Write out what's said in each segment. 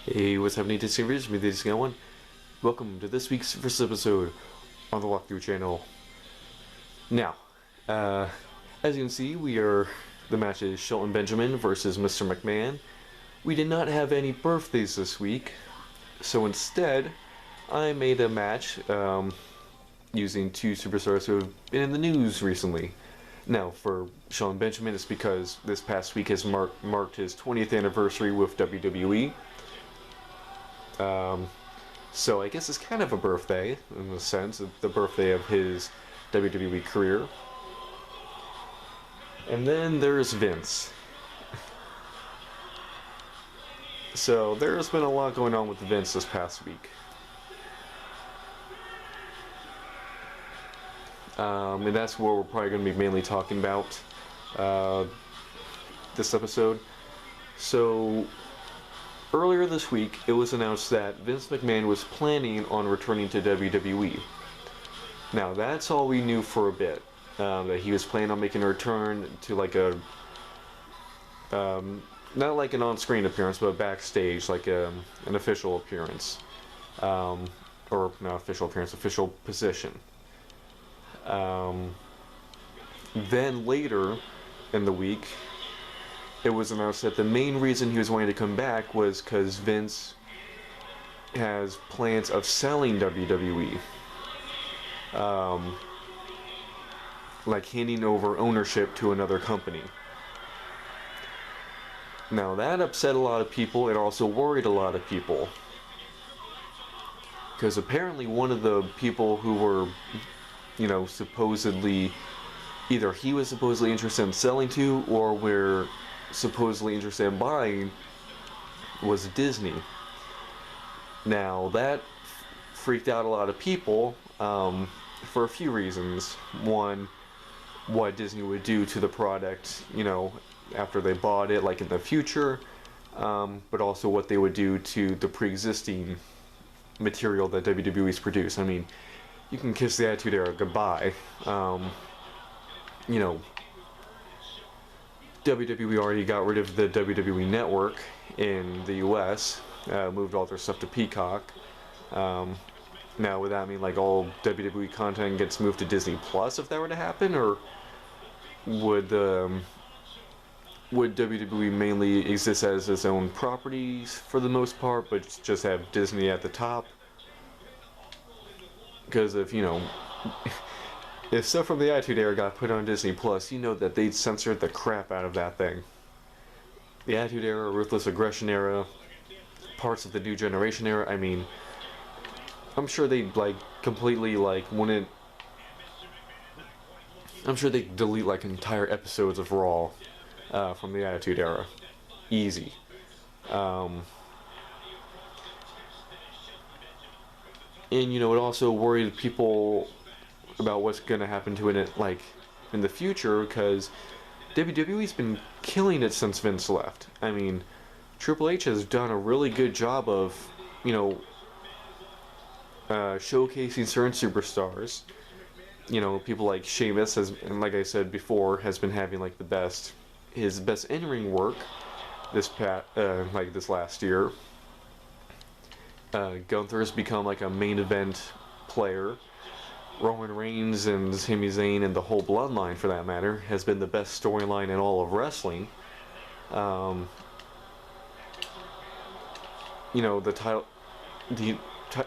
Hey, what's happening to Discoveries? Me, the Guy01. Welcome to this week's first episode on the Walkthrough channel. Now, as you can see, the match is Shelton Benjamin versus Mr. McMahon. We did not have any birthdays this week, so instead, I made a match using two superstars who have been in the news recently. Now, for Shelton Benjamin, it's because this past week has marked his 20th anniversary with WWE. So I guess it's kind of a birthday, in a sense, the birthday of his WWE career. And then there's Vince. So there's been a lot going on with Vince this past week. And that's what we're probably going to be mainly talking about this episode. So earlier this week, it was announced that Vince McMahon was planning on returning to WWE. Now, that's all we knew for a bit. That he was planning on making a return to like a, not like an on-screen appearance, but backstage, like an official appearance. Or not official appearance, official position. Then later in the week, it was announced that the main reason he was wanting to come back was because Vince has plans of selling WWE. Like handing over ownership to another company. Now that upset a lot of people. It also worried a lot of people. Because apparently one of the people who were, supposedly, either he was supposedly interested in selling to, or were supposedly interested in buying, was Disney. Now that freaked out a lot of people for a few reasons. One, what Disney would do to the product, after they bought it, like in the future, but also what they would do to the pre-existing material that WWE's produced. I mean, you can kiss the Attitude Era goodbye. WWE already got rid of the WWE Network in the US, moved all their stuff to Peacock. Now, would that mean like all WWE content gets moved to Disney Plus if that were to happen, or would WWE mainly exist as its own properties for the most part, but just have Disney at the top? Because if if stuff from the Attitude Era got put on Disney Plus, that they'd censor the crap out of that thing. The Attitude Era, Ruthless Aggression Era, parts of the New Generation Era, I mean, I'm sure they'd completely wouldn't. I'm sure they'd delete entire episodes of Raw from the Attitude Era. Easy. And it also worried people about what's going to happen to it in the future, because WWE's been killing it since Vince left. I mean, Triple H has done a really good job of showcasing certain superstars. People like Sheamus and like I said before, has been having his best in-ring work this last year. Gunther has become a main event player. Roman Reigns and Sami Zayn and the whole bloodline, for that matter, has been the best storyline in all of wrestling. The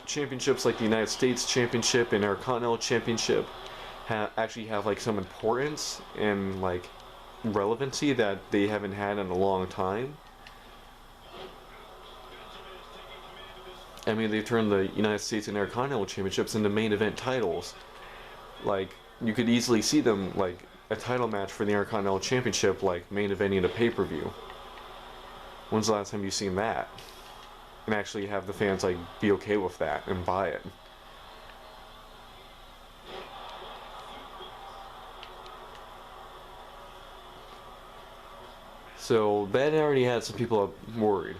championships like the United States Championship and Intercontinental Championship actually have some importance and relevancy that they haven't had in a long time. I mean, they've turned the United States and Intercontinental Championships into main event titles. You could easily see them, a title match for the Intercontinental Championship, main eventing a pay-per-view. When's the last time you've seen that? And actually have the fans, be okay with that and buy it. So, that already had some people worried.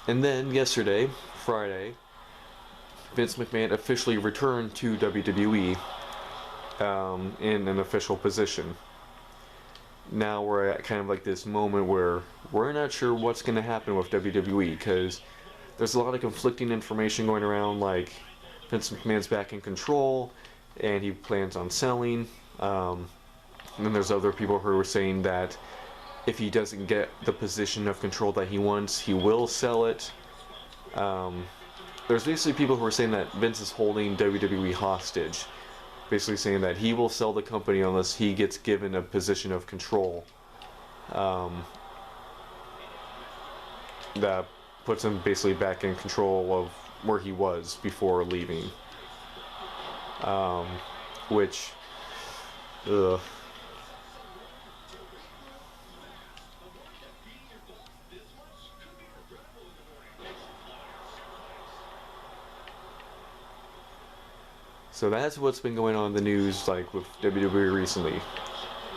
And then, yesterday, Friday, Vince McMahon officially returned to WWE in an official position. Now we're at kind of this moment where we're not sure what's going to happen with WWE, because there's a lot of conflicting information going around, like Vince McMahon's back in control, and he plans on selling. And then there's other people who are saying that if he doesn't get the position of control that he wants, he will sell it. There's basically people who are saying that Vince is holding WWE hostage, basically saying that he will sell the company unless he gets given a position of control. That puts him basically back in control of where he was before leaving. Which, ugh. So that's what's been going on in the news, like with WWE recently,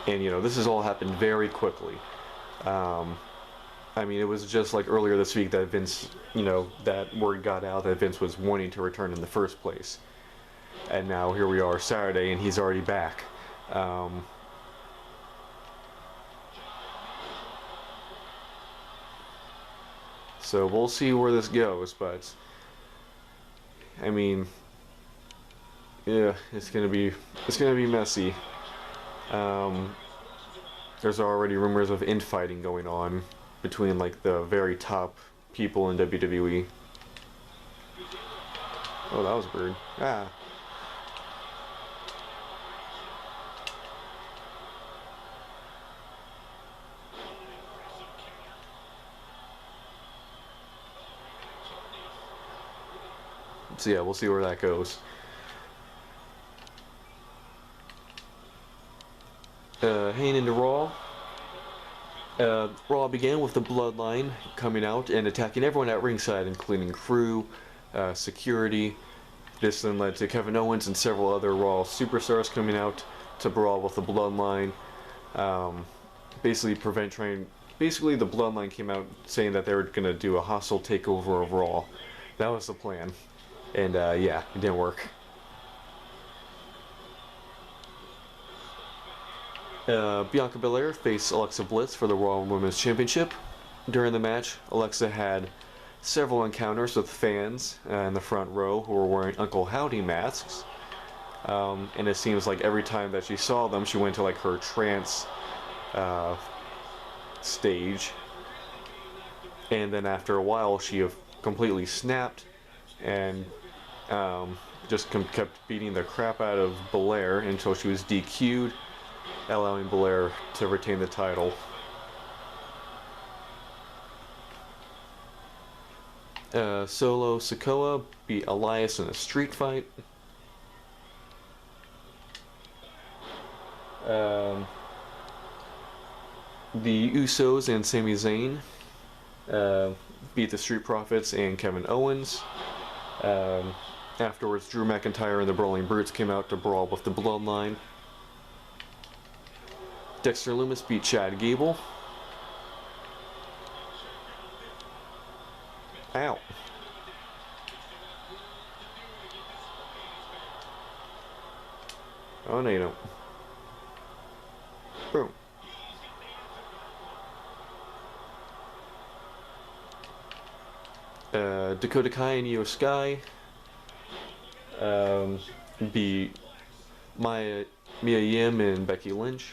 and this has all happened very quickly. I mean, it was just like earlier this week that Vince, that word got out that Vince was wanting to return in the first place, and now here we are Saturday, and he's already back. So we'll see where this goes, but I mean, yeah, it's gonna be messy. There's already rumors of infighting going on between like the very top people in WWE. Oh, that was a bird. Ah. So yeah, we'll see where that goes. Heading into Raw. Raw began with the Bloodline coming out and attacking everyone at ringside, including crew, security. This then led to Kevin Owens and several other Raw superstars coming out to brawl with the Bloodline. Basically, the Bloodline came out saying that they were going to do a hostile takeover of Raw. That was the plan. And yeah, it didn't work. Bianca Belair faced Alexa Bliss for the Raw Women's Championship. During the match, Alexa had several encounters with fans in the front row who were wearing Uncle Howdy masks. And it seems like every time that she saw them, she went to like her trance stage. And then after a while, she completely snapped and just kept beating the crap out of Belair until she was DQ'd, allowing Belair to retain the title. Solo Sikoa beat Elias in a street fight. The Usos and Sami Zayn beat the Street Profits and Kevin Owens. Afterwards, Drew McIntyre and the Brawling Brutes came out to brawl with the Bloodline. Dexter Lumis beat Chad Gable. Ow. Oh, no, you don't. Boom. Dakota Kai and Io Sky beat Mia Yim and Becky Lynch.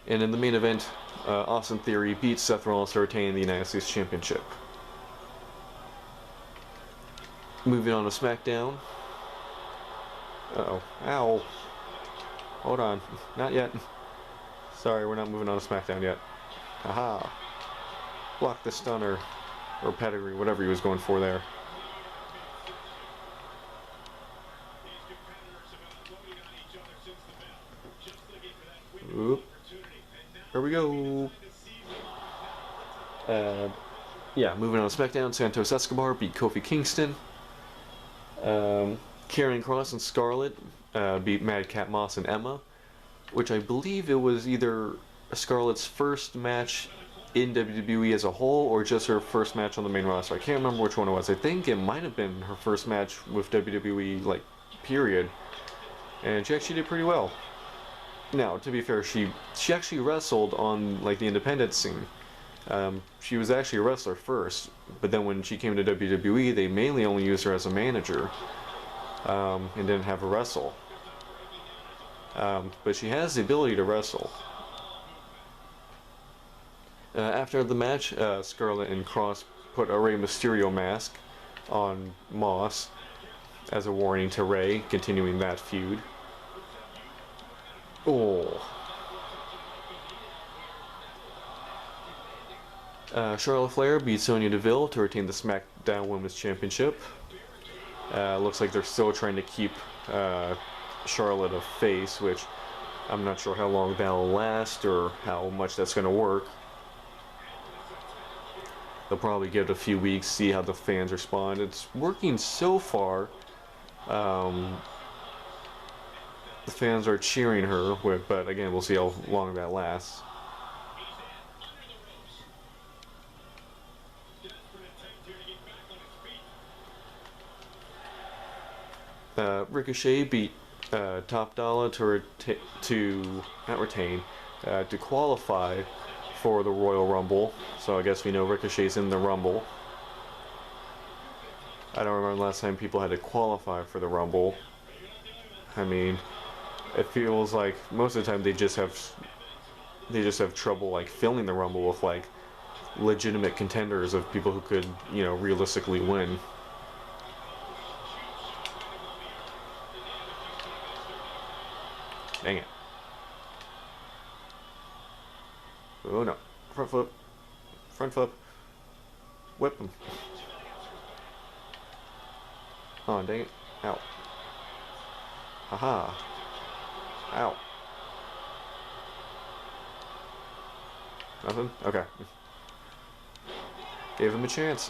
And in the main event, Austin Theory beat Seth Rollins to retain the United States Championship. Moving on to SmackDown. Uh-oh. Ow. Hold on. Not yet. Sorry, we're not moving on to SmackDown yet. Aha. Block the stunner. Or pedigree, whatever he was going for there. Oop. Here we go. Yeah, moving on to SmackDown, Santos Escobar beat Kofi Kingston. Karrion Kross and Scarlett beat Madcap Moss and Emma, which I believe it was either Scarlett's first match in WWE as a whole or just her first match on the main roster. I can't remember which one it was. I think it might have been her first match with WWE, like, period. And she actually did pretty well. Now, to be fair, she actually wrestled on, like, the independent scene. She was actually a wrestler first, but then when she came to WWE, they mainly only used her as a manager, and didn't have her wrestle. But she has the ability to wrestle. After the match, Scarlett and Cross put a Rey Mysterio mask on Moss as a warning to Rey, continuing that feud. Oh. Charlotte Flair beat Sonya Deville to retain the SmackDown Women's Championship. Looks like they're still trying to keep Charlotte a face, which I'm not sure how long that'll last or how much that's going to work. They'll probably give it a few weeks, see how the fans respond. It's working so far. The fans are cheering her, but again, we'll see how long that lasts. Ricochet beat Top Dollar to qualify for the Royal Rumble. So I guess we know Ricochet's in the Rumble. I don't remember the last time people had to qualify for the Rumble. I mean, it feels like most of the time they just have trouble like filling the Rumble with like legitimate contenders of people who could, you know, realistically win. Dang it. Oh no. Front flip. Front flip. Whip him. Oh, dang it. Ow. Haha. Ow. Nothing? Okay. Gave him a chance.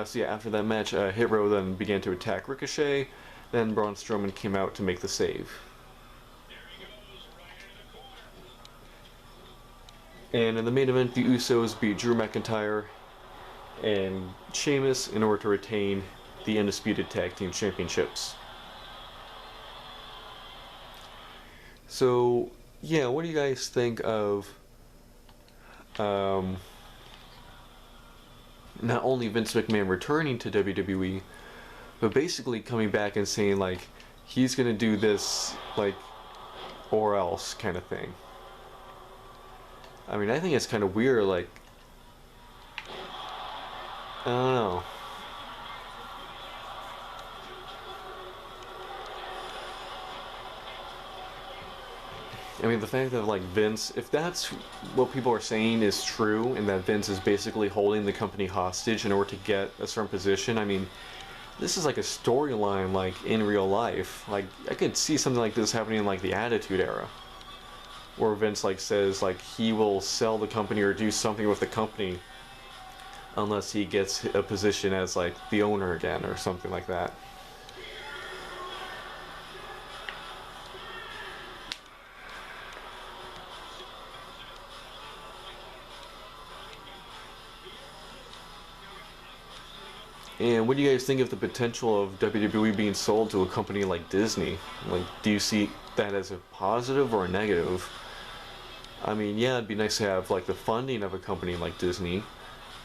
So yeah, after that match, Hit Row then began to attack Ricochet, then Braun Strowman came out to make the save. And in the main event, the Usos beat Drew McIntyre and Sheamus in order to retain the Undisputed Tag Team Championships. So, yeah, what do you guys think of not only Vince McMahon returning to WWE, but basically coming back and saying, like, he's gonna do this, like, or else kind of thing? I mean, I think it's kind of weird, like, I don't know. I mean, the fact that, like, Vince, if that's what people are saying is true, and that Vince is basically holding the company hostage in order to get a certain position, I mean, this is like a storyline, like, in real life. Like, I could see something like this happening in, like, the Attitude Era, where Vince, like, says, like, he will sell the company or do something with the company unless he gets a position as, like, the owner again, or something like that. And what do you guys think of the potential of WWE being sold to a company like Disney? Like, do you see that as a positive or a negative? I mean, yeah, it'd be nice to have, like, the funding of a company like Disney,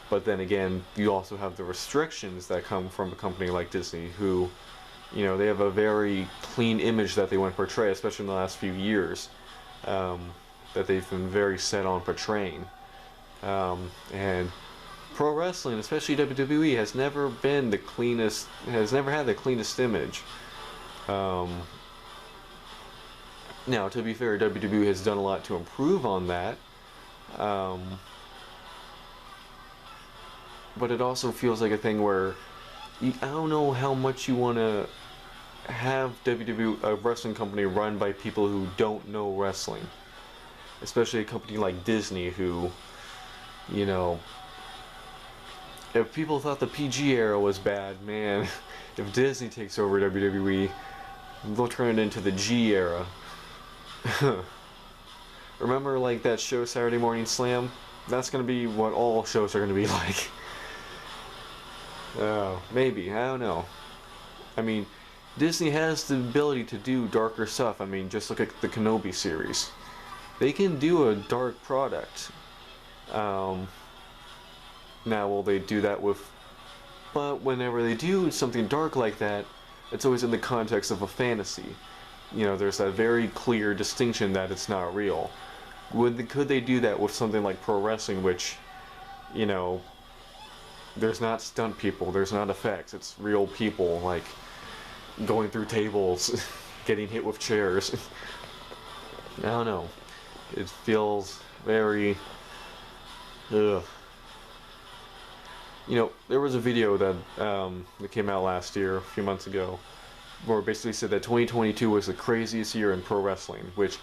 but then again, you also have the restrictions that come from a company like Disney, who, you know, they have a very clean image that they want to portray, especially in the last few years, that they've been very set on portraying. And pro wrestling, especially WWE, has never been the cleanest, has never had the cleanest image. Now, to be fair, WWE has done a lot to improve on that. But it also feels like a thing where I don't know how much you want to have WWE, a wrestling company, run by people who don't know wrestling. Especially a company like Disney, who, you know, if people thought the PG era was bad, man, if Disney takes over WWE, they'll turn it into the G era. Remember, like, that show Saturday Morning Slam? That's gonna be what all shows are gonna be like. Maybe, I don't know. I mean, Disney has the ability to do darker stuff. I mean, just look at the Kenobi series. They can do a dark product. Now, will they do that with... But whenever they do something dark like that, it's always in the context of a fantasy. You know, there's that very clear distinction that it's not real. Could they do that with something like pro wrestling, which, you know, there's not stunt people, there's not effects, it's real people, like, going through tables, getting hit with chairs. I don't know. It feels very... Ugh. You know, there was a video that came out last year, a few months ago, where it basically said that 2022 was the craziest year in pro wrestling, which,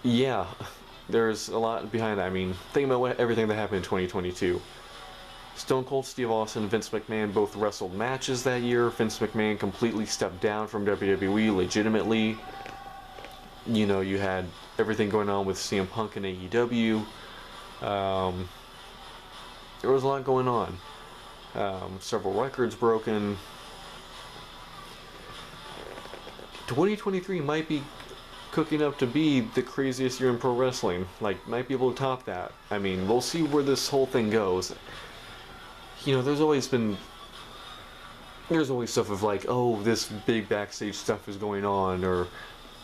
yeah, there's a lot behind that. I mean, think about everything that happened in 2022. Stone Cold Steve Austin and Vince McMahon both wrestled matches that year. Vince McMahon completely stepped down from WWE legitimately. You know, you had everything going on with CM Punk and AEW. There was a lot going on. Several records broken. 2023 might be cooking up to be the craziest year in pro wrestling. Like, might be able to top that. I mean, we'll see where this whole thing goes. You know, there's always stuff of like, oh, this big backstage stuff is going on, or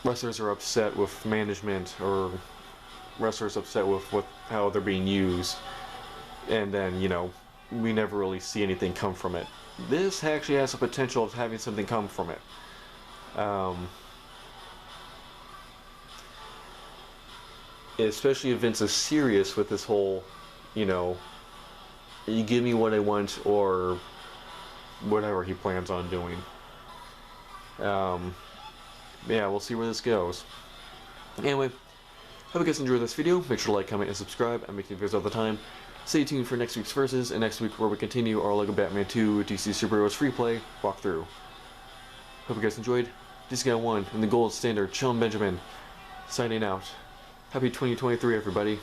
wrestlers are upset with management, or wrestlers upset with how they're being used, and then, you know, we never really see anything come from it. This actually has the potential of having something come from it. Especially if Vince is serious with this whole, you know, you give me what I want, or whatever he plans on doing. Yeah, we'll see where this goes. Anyway, hope you guys enjoyed this video. Make sure to like, comment, and subscribe. I'm making videos all the time. Stay tuned for next week's Versus, and next week where we continue our LEGO Batman 2 DC Superheroes Free Play walkthrough. Hope you guys enjoyed. This Guy01 and the gold standard, Shelton Benjamin, signing out. Happy 2023, everybody.